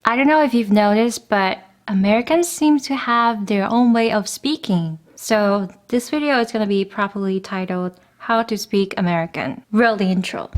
I don't know if you've noticed, but Americans seem to have their own way of speaking. So this video is going to be properly titled How to Speak American. Roll the intro.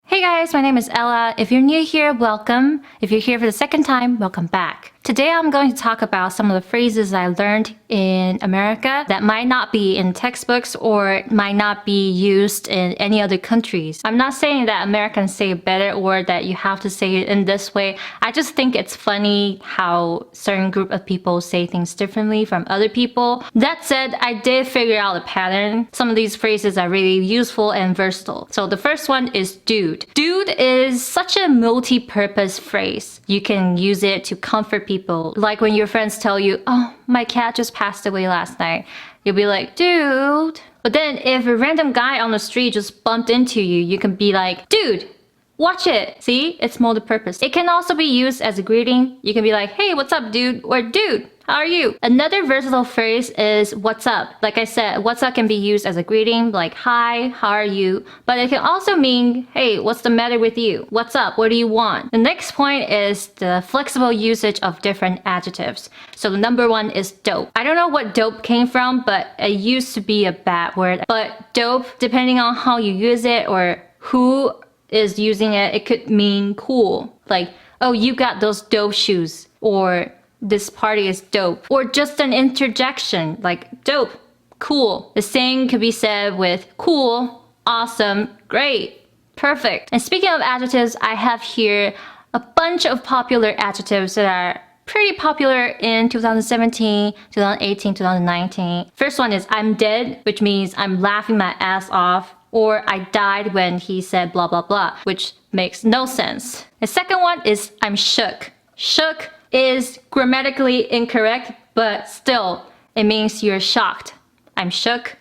Hey guys, my name is Ella. If you're new here, welcome. If you're here for the second time, welcome back. Today I'm going to talk about some of the phrases I learned in America that might not be in textbooks or might not be used in any other countries. I'm not saying that Americans say it better or that you have to say it in this way. I just think it's funny how certain group of people say things differently from other people. That said, I did figure out a pattern. Some of these phrases are really useful and versatile. So the first one is dude. Dude is such a multi-purpose phrase. You can use it to comfort people. Like when your friends tell you, oh, my cat just passed away last night. You'll be like, dude. But then if a random guy on the street just bumped into you, you can be like, dude, watch it. See, it's multi-purpose. It can also be used as a greeting. You can be like, hey, what's up, dude? Or dude, how are you? Another versatile phrase is what's up. Like I said, what's up can be used as a greeting, like hi, how are you? But it can also mean, hey, what's the matter with you? What's up? What do you want? The next point is the flexible usage of different adjectives. So the number one is dope. I don't know what dope came from, but it used to be a bad word. But dope, depending on how you use it or who is using it, it could mean cool. Like, oh, you got those dope shoes. Or this party is dope. Or just an interjection like dope, cool. The same could be said with cool, awesome, great, perfect. And speaking of adjectives, I have here a bunch of popular adjectives that are pretty popular in 2017, 2018, 2019. First one is I'm dead, which means I'm laughing my ass off. Or I died when he said blah blah blah, which makes no sense. The second one is I'm shook. Shook is grammatically incorrect, but still, it means you're shocked. I'm shook,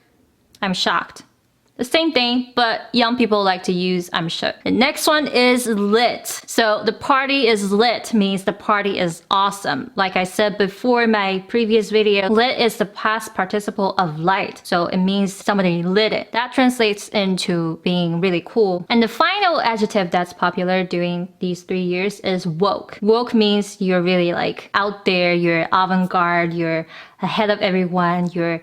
I'm shocked. The same thing, but young people like to use I'm shook. The next one is lit. So the party is lit means the party is awesome. Like I said before in my previous video, lit is the past participle of light. So it means somebody lit it. That translates into being really cool. And the final adjective that's popular during these 3 years is woke. Woke means you're really like out there, you're avant-garde, you're ahead of everyone, you're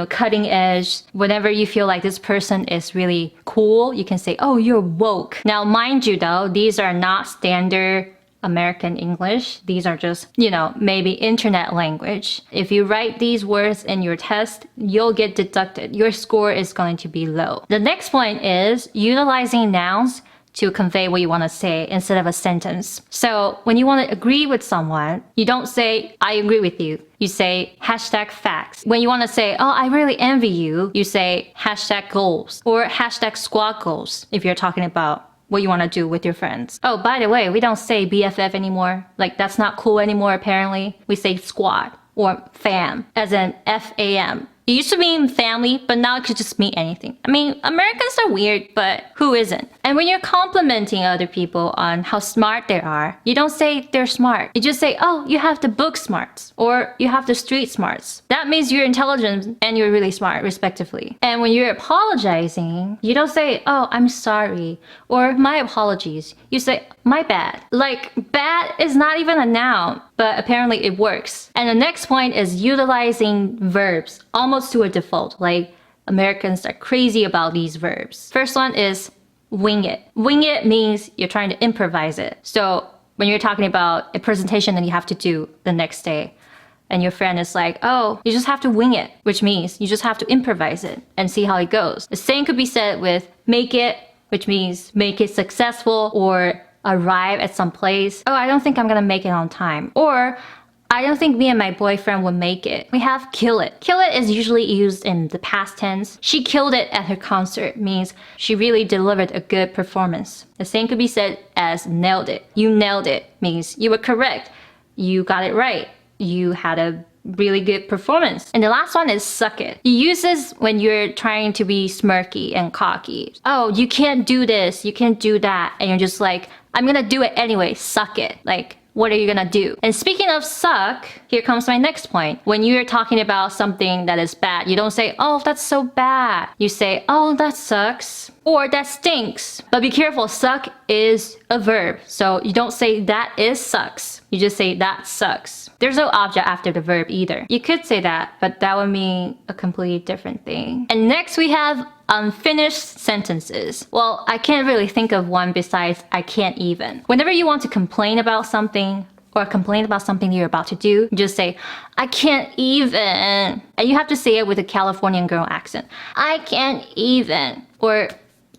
cutting edge. Whenever you feel like this person is really cool, you can say, oh, you're woke. Now, mind you though, these are not standard American English. These are just, maybe internet language. If you write these words in your test, you'll get deducted. Your score is going to be low. The next point is utilizing nouns to convey what you want to say instead of a sentence. So when you want to agree with someone, you don't say, I agree with you. You say hashtag facts. When you want to say, oh, I really envy you, you say hashtag goals or hashtag squad goals if you're talking about what you want to do with your friends. Oh, by the way, we don't say BFF anymore. Like that's not cool anymore apparently. We say squad or fam as in FAM. It used to mean family, but now it could just mean anything. I mean, Americans are weird, but who isn't? And when you're complimenting other people on how smart they are, you don't say they're smart. You just say, oh, you have the book smarts or you have the street smarts. That means you're intelligent and you're really smart, respectively. And when you're apologizing, you don't say, oh, I'm sorry or my apologies. You say, my bad. Like, bad is not even a noun, but apparently it works. And the next point is utilizing verbs almost to a default. Like Americans are crazy about these verbs. First one is wing it. Wing it means you're trying to improvise it. So when you're talking about a presentation that you have to do the next day, and your friend is like, oh, you just have to wing it, which means you just have to improvise it and see how it goes. The same could be said with make it, which means make it successful or arrive at some place. Oh, I don't think I'm gonna make it on time. Or I don't think me and my boyfriend would make it. We have kill it. Kill it is usually used in the past tense. She killed it at her concert means she really delivered a good performance. The same could be said as nailed it. You nailed it means you were correct. You got it right. You had a really good performance. And the last one is suck it. You use this when you're trying to be smirky and cocky. Oh, you can't do this, you can't do that. And you're just like, I'm gonna do it anyway, suck it. Like, what are you gonna do? And speaking of suck, here comes my next point. When you're talking about something that is bad, you don't say, oh, that's so bad. You say, oh, that sucks. Or that stinks. But be careful, suck is a verb. So you don't say that is sucks. You just say that sucks. There's no object after the verb either. You could say that, but that would mean a completely different thing. And next we have unfinished sentences. Well, I can't really think of one besides I can't even. Whenever you want to complain about something or complain about something you're about to do, you just say, I can't even. And you have to say it with a Californian girl accent. I can't even. Or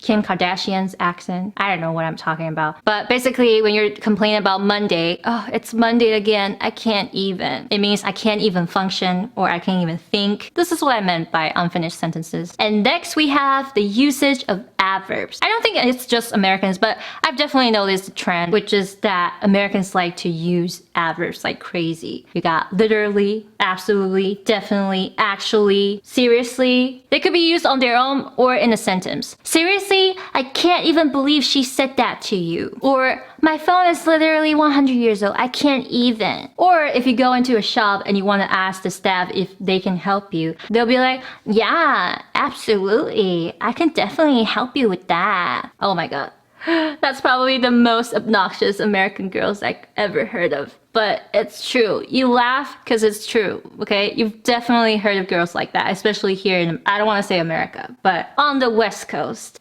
Kim Kardashian's accent. I don't know what I'm talking about. But basically, when you're complaining about Monday, oh, it's Monday again, I can't even. It means I can't even function or I can't even think. This is what I meant by unfinished sentences. And next we have the usage of adverbs. I don't think it's just Americans, but I've definitely noticed a trend, which is that Americans like to use adverbs like crazy. You got literally, absolutely, definitely, actually, seriously. They could be used on their own or in a sentence. Seriously, I can't even believe she said that to you. Or my phone is literally 100 years old. I can't even. Or if you go into a shop and you want to ask the staff if they can help you, they'll be like, yeah, absolutely. I can definitely help you with that. Oh my god. That's probably the most obnoxious American girls I've ever heard of. But it's true. You laugh because it's true, okay? You've definitely heard of girls like that, especially here in, I don't want to say America, but on the West Coast.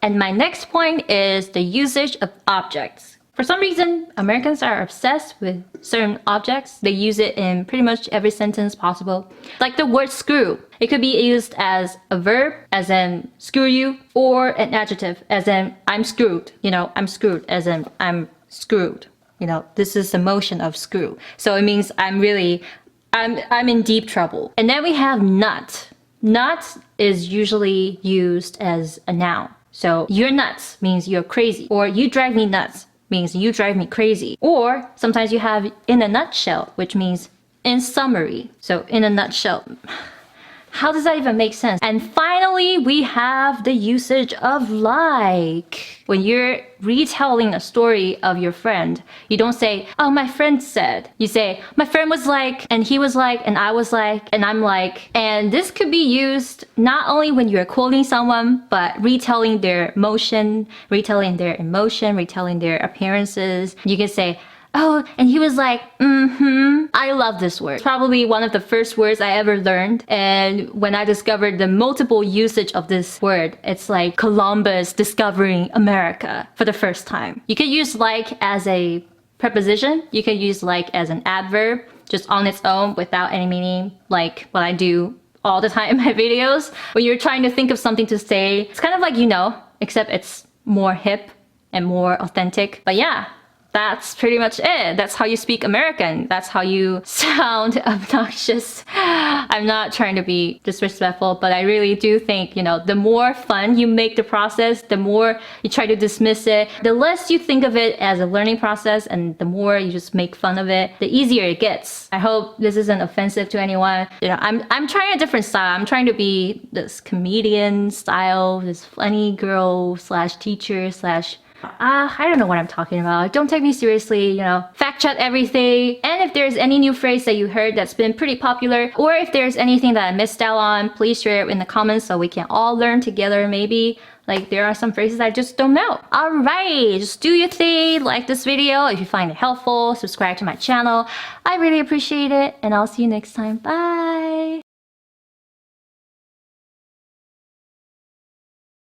And my next point is the usage of objects. For some reason, Americans are obsessed with certain objects. They use it in pretty much every sentence possible. Like the word screw. It could be used as a verb, as in screw you, or an adjective, as in I'm screwed. You know, I'm screwed, as in I'm screwed. You know, this is the motion of screw. So it means I'm in deep trouble. And then we have nut. Nut is usually used as a noun. So you're nuts means you're crazy. Or you drive me nuts means you drive me crazy. Or sometimes you have in a nutshell, which means in summary. So in a nutshell. How does that even make sense? And finally, we have the usage of like. When you're retelling a story of your friend, you don't say, oh, my friend said. You say, my friend was like, and he was like, and I was like, and I'm like. And this could be used not only when you're quoting someone, but retelling their motion, retelling their emotion, retelling their appearances. You can say, oh, and he was like, I love this word. It's probably one of the first words I ever learned. And when I discovered the multiple usage of this word, it's like Columbus discovering America for the first time. You could use like as a preposition. You could use like as an adverb, just on its own without any meaning, like what I do all the time in my videos. When you're trying to think of something to say, it's kind of like, you know, except it's more hip and more authentic. But yeah. That's pretty much it. That's how you speak American. That's how you sound obnoxious. I'm not trying to be disrespectful, but I really do think, you know, the more fun you make the process, the more you try to dismiss it, the less you think of it as a learning process, and the more you just make fun of it, the easier it gets. I hope this isn't offensive to anyone. You know, I'm trying a different style. I'm trying to be this comedian style, this funny girl slash teacher slash I don't know what I'm talking about. Don't take me seriously, you know. Fact check everything. And if there's any new phrase that you heard that's been pretty popular, or if there's anything that I missed out on, please share it in the comments so we can all learn together maybe. Like there are some phrases I just don't know. Alright, just do your thing. Like this video if you find it helpful. Subscribe to my channel. I really appreciate it. And I'll see you next time. Bye!